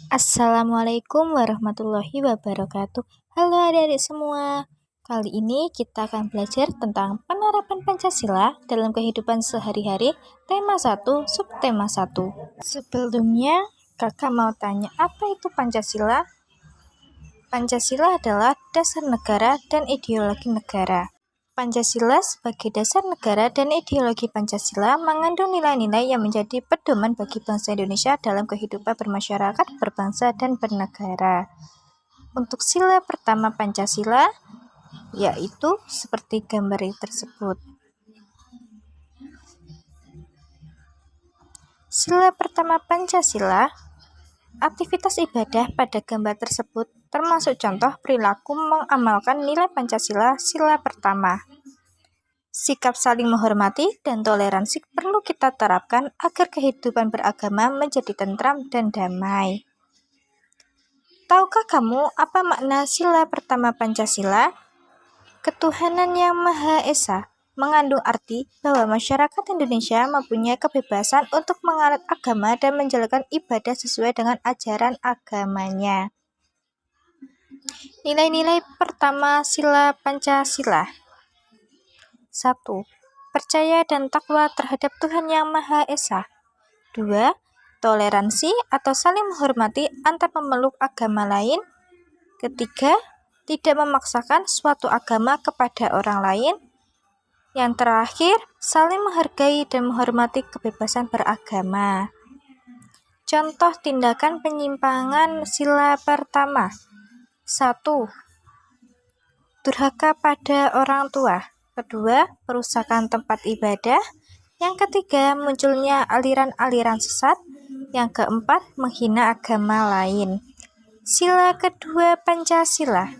Assalamualaikum warahmatullahi wabarakatuh. Halo adik-adik semua. Kali ini kita akan belajar tentang penerapan Pancasila dalam kehidupan sehari-hari, tema 1, subtema 1. Sebelumnya, kakak mau tanya, apa itu Pancasila? Pancasila adalah dasar negara dan ideologi negara. Pancasila sebagai dasar negara dan ideologi Pancasila mengandung nilai-nilai yang menjadi pedoman bagi bangsa Indonesia dalam kehidupan bermasyarakat, berbangsa, dan bernegara. Untuk sila pertama Pancasila, yaitu seperti gambar tersebut. Sila pertama Pancasila, aktivitas ibadah pada gambar tersebut termasuk contoh perilaku mengamalkan nilai Pancasila sila pertama. Sikap saling menghormati dan toleransi perlu kita terapkan agar kehidupan beragama menjadi tentram dan damai. Tahukah kamu apa makna sila pertama Pancasila? Ketuhanan Yang Maha Esa mengandung arti bahwa masyarakat Indonesia mempunyai kebebasan untuk menganut agama dan menjalankan ibadah sesuai dengan ajaran agamanya. Nilai-nilai pertama sila Pancasila. 1. Percaya dan takwa terhadap Tuhan Yang Maha Esa. 2. Toleransi atau saling menghormati antar pemeluk agama lain. Ketiga, tidak memaksakan suatu agama kepada orang lain. Yang terakhir, saling menghargai dan menghormati kebebasan beragama. Contoh tindakan penyimpangan sila pertama. 1. Durhaka pada orang tua. Kedua, perusakan tempat ibadah. Yang ketiga, munculnya aliran-aliran sesat. Yang keempat, menghina agama lain. Sila kedua Pancasila.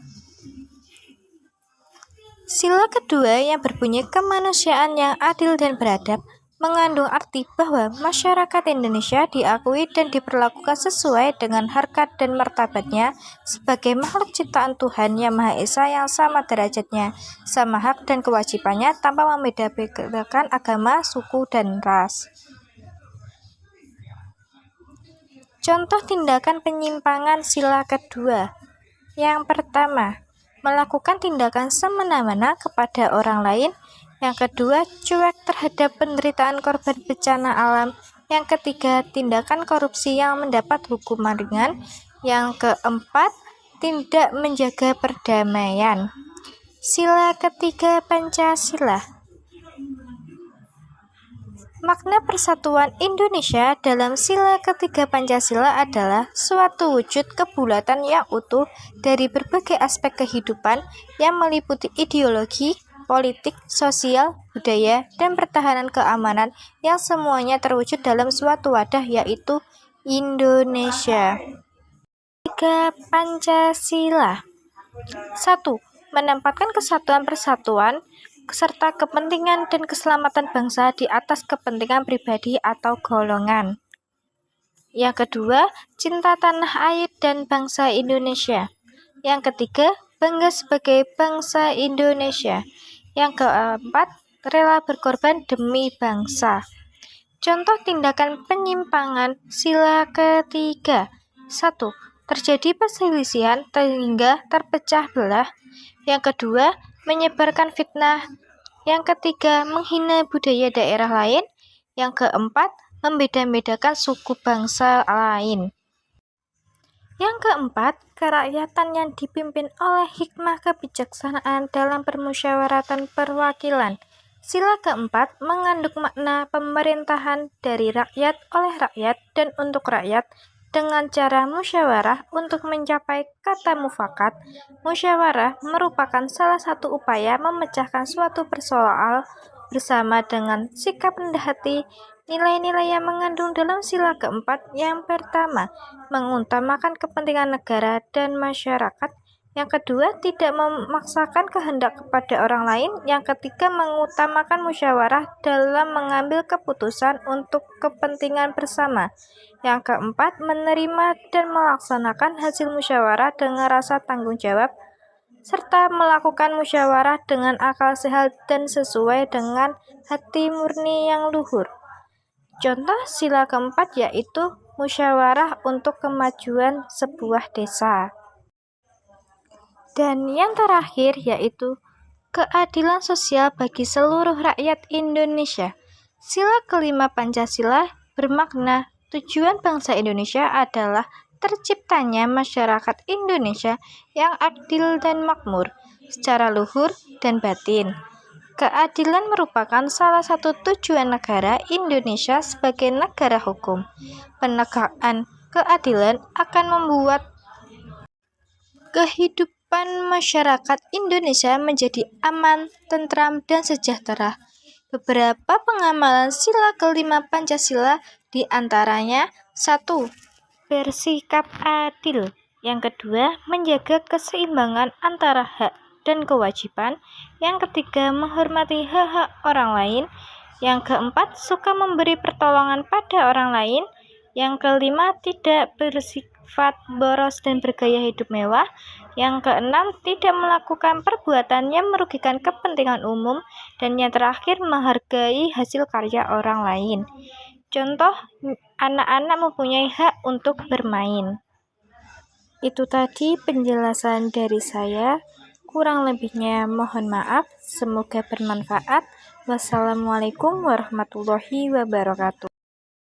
Sila kedua yang berbunyi kemanusiaan yang adil dan beradab mengandung arti bahwa masyarakat Indonesia diakui dan diperlakukan sesuai dengan harkat dan martabatnya sebagai makhluk ciptaan Tuhan Yang Maha Esa yang sama derajatnya, sama hak dan kewajibannya tanpa membedakan agama, suku, dan ras. Contoh tindakan penyimpangan sila kedua. Yang pertama, melakukan tindakan semena-mena kepada orang lain. Yang kedua, cuek terhadap penderitaan korban bencana alam. Yang ketiga, tindakan korupsi yang mendapat hukuman ringan. Yang keempat, tidak menjaga perdamaian. Sila ketiga Pancasila. Makna persatuan Indonesia dalam sila ketiga Pancasila adalah suatu wujud kebulatan yang utuh dari berbagai aspek kehidupan yang meliputi ideologi, politik, sosial, budaya, dan pertahanan keamanan yang semuanya terwujud dalam suatu wadah yaitu Indonesia. 3. Pancasila. 1. Menempatkan kesatuan persatuan serta kepentingan dan keselamatan bangsa di atas kepentingan pribadi atau golongan. Yang kedua, cinta tanah air dan bangsa Indonesia. Yang ketiga, bangga sebagai bangsa Indonesia. Yang keempat, rela berkorban demi bangsa. Contoh tindakan penyimpangan sila ketiga. 1. Terjadi perselisihan sehingga terpecah belah. Yang kedua, menyebarkan fitnah. Yang ketiga, menghina budaya daerah lain. Yang keempat, membeda-bedakan suku bangsa lain. Yang keempat, kerakyatan yang dipimpin oleh hikmah kebijaksanaan dalam permusyawaratan perwakilan. Sila keempat mengandung makna pemerintahan dari rakyat, oleh rakyat, dan untuk rakyat dengan cara musyawarah untuk mencapai kata mufakat. Musyawarah merupakan salah satu upaya memecahkan suatu persoalan bersama dengan sikap rendah hati. Nilai-nilai yang mengandung dalam sila keempat. Yang pertama, mengutamakan kepentingan negara dan masyarakat. Yang kedua, tidak memaksakan kehendak kepada orang lain. Yang ketiga, mengutamakan musyawarah dalam mengambil keputusan untuk kepentingan bersama. Yang keempat, menerima dan melaksanakan hasil musyawarah dengan rasa tanggung jawab, serta melakukan musyawarah dengan akal sehat dan sesuai dengan hati murni yang luhur. Contoh sila keempat yaitu musyawarah untuk kemajuan sebuah desa. Dan yang terakhir yaitu keadilan sosial bagi seluruh rakyat Indonesia. Sila kelima Pancasila bermakna tujuan bangsa Indonesia adalah terciptanya masyarakat Indonesia yang adil dan makmur secara luhur dan batin. Keadilan merupakan salah satu tujuan negara Indonesia sebagai negara hukum. Penegakan keadilan akan membuat kehidupan masyarakat Indonesia menjadi aman, tentram, dan sejahtera. Beberapa pengamalan sila kelima Pancasila diantaranya 1. Bersikap adil. Yang kedua, menjaga keseimbangan antara hak dan kewajiban. Yang ketiga, menghormati hak-hak orang lain. Yang keempat, suka memberi pertolongan pada orang lain. Yang kelima, tidak bersifat boros dan bergaya hidup mewah. Yang keenam, tidak melakukan perbuatan yang merugikan kepentingan umum. Dan yang terakhir, menghargai hasil karya orang lain. Contoh, anak-anak mempunyai hak untuk bermain. Itu tadi penjelasan dari saya. Kurang lebihnya mohon maaf. Semoga bermanfaat. Wassalamualaikum warahmatullahi wabarakatuh.